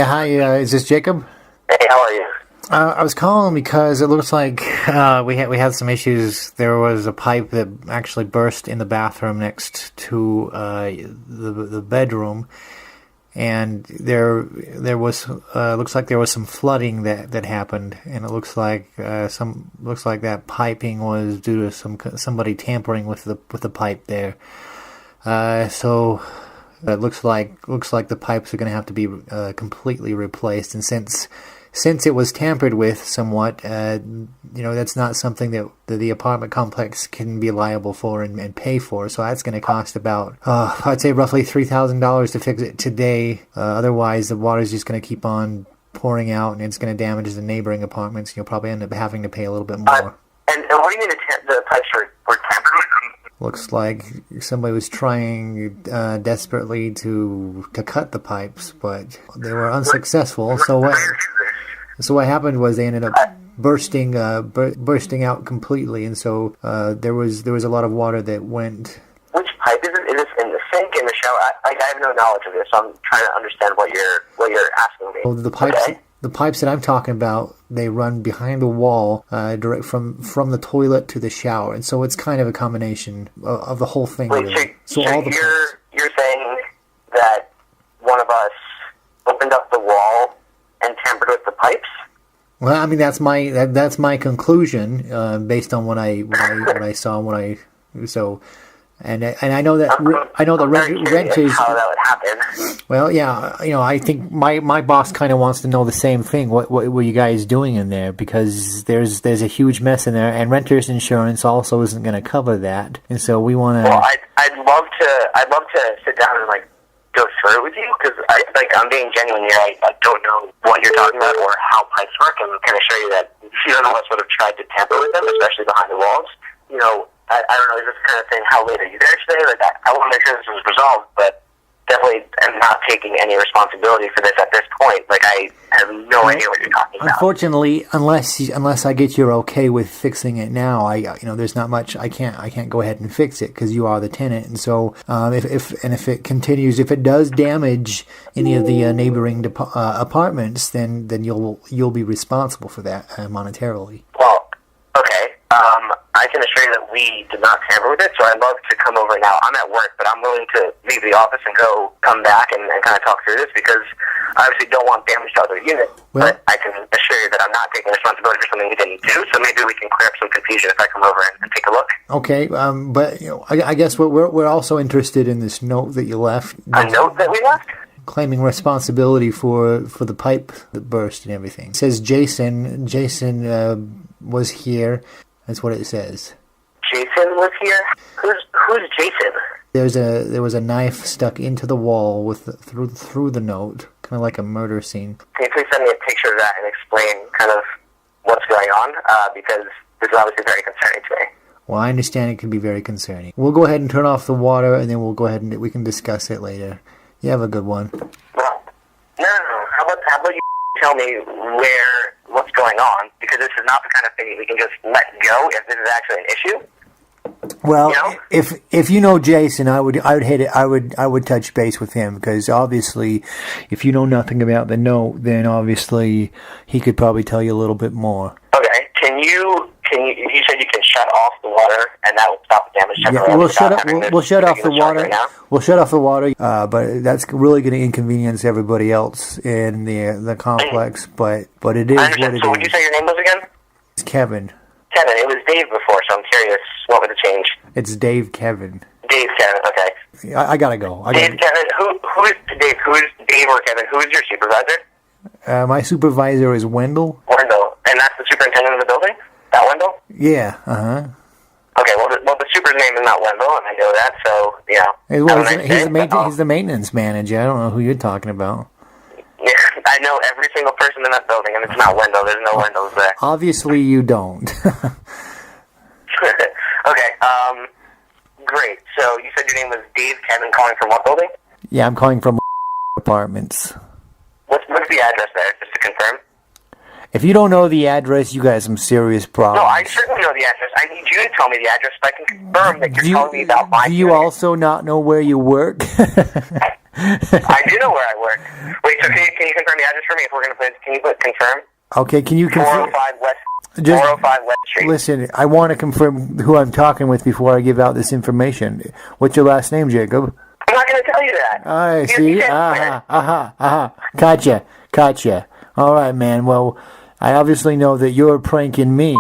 Hi, is this Jacob? Hey, how are you? I was calling because it looks like we had some issues. There was a pipe that actually burst in the bathroom next to the bedroom, and there was looks like there was some flooding that happened, and it looks like that piping was due to somebody tampering with the pipe there. So it looks like the pipes are going to have to be completely replaced, and since it was tampered with somewhat, that's not something that the apartment complex can be liable for and pay for. So that's going to cost about, I'd say roughly $3,000 to fix it today. Otherwise, the water's just going to keep on pouring out, and it's going to damage the neighboring apartments. You'll probably end up having to pay a little bit more. And what do you mean the pipes were tampered with? Looks like somebody was trying desperately to cut the pipes, but they were unsuccessful. So what happened was they ended up bursting out completely, and so there was a lot of water that went. Which pipe is it? Is this in the sink, in the shower? I have no knowledge of this, so I'm trying to understand what you're asking me. Well, the pipes. Okay. The pipes that I'm talking about, they run behind the wall, direct from the toilet to the shower, and so it's kind of a combination of the whole thing. Wait, really. so you're saying that one of us opened up the wall and tampered with the pipes? Well, I mean that's my conclusion based on what I saw so. And I know that renters. How that would happen. Well, yeah, I think my boss kind of wants to know the same thing. What were you guys doing in there? Because there's a huge mess in there, and renters insurance also isn't going to cover that. And so we want to. Well, I'd love to sit down and go through it with you, because I'm being genuine here. I don't know what you're talking about or how pipes work, and can assure you that none of us would have tried to tamper with them, especially behind the walls. I don't know, is this kind of thing, how late are you there today? I want to make sure this is resolved, but definitely am not taking any responsibility for this at this point. I have no idea what you're talking about. Unfortunately, unless I get your okay with fixing it now, there's not much. I can't go ahead and fix it because you are the tenant, and so if it continues, if it does damage any of the neighboring apartments, then you'll be responsible for that monetarily. Well, okay. I can assure you that we did not tamper with it, so I'd love to come over now. I'm at work, but I'm willing to leave the office and come back and kind of talk through this, because I obviously don't want damage to other units, but I can assure you that I'm not taking responsibility for something we didn't do, so maybe we can clear up some confusion if I come over and take a look. Okay, but I guess we're also interested in this note that you left. A note that we left? Claiming responsibility for the pipe that burst and everything. It says Jason was here. That's what it says. Jason was here? Who's Jason? There was a knife stuck into the wall through the note, kind of like a murder scene. Can you please send me a picture of that and explain kind of what's going on? Because this is obviously very concerning to me. Well, I understand it can be very concerning. We'll go ahead and turn off the water, and then we'll go ahead and we can discuss it later. You have a good one. Well, no. How about you tell me what's going on, because this is not the kind of thing we can just let go if this is actually an issue. Well, if you know Jason, I would touch base with him, because obviously, if you know nothing about the note, then obviously he could probably tell you a little bit more. Okay, you said you can shut off the water, and that will stop the damage temporarily. Yeah, we'll shut off the water. Right, we'll shut off the water, but that's really going to inconvenience everybody else in the complex. But it is what it is. So, would you say your name was again? It's Kevin. Kevin. It was Dave before, so I'm curious what would have changed. It's Dave Kevin. Dave Kevin. Okay. I gotta go. Dave Kevin. Who is Dave? Who is Dave or Kevin? Who is your supervisor? My supervisor is Wendell. Wendell, and that's the superintendent of the building. That Wendell? Yeah, Okay, well, the super's name is not Wendell, and I know that, so, he's the maintenance manager. I don't know who you're talking about. Yeah, I know every single person in that building, and it's not Wendell. There's no Wendells there. Obviously, you don't. Okay, great. So, you said your name was Dave Kevin, calling from what building? Yeah, I'm calling from apartments. What's the address there, just to confirm? If you don't know the address, you got some serious problems. No, I certainly know the address. I need you to tell me the address so I can confirm that you're telling me about my Do you also not know where you work? I do know where I work. Wait, so can you confirm the address for me if we're going to put, can you put confirm? Okay, can you confirm? 405 West Street. Listen, I want to confirm who I'm talking with before I give out this information. What's your last name, Jacob? I'm not going to tell you that. I see. Gotcha. All right, man. Well, I obviously know that you're pranking me.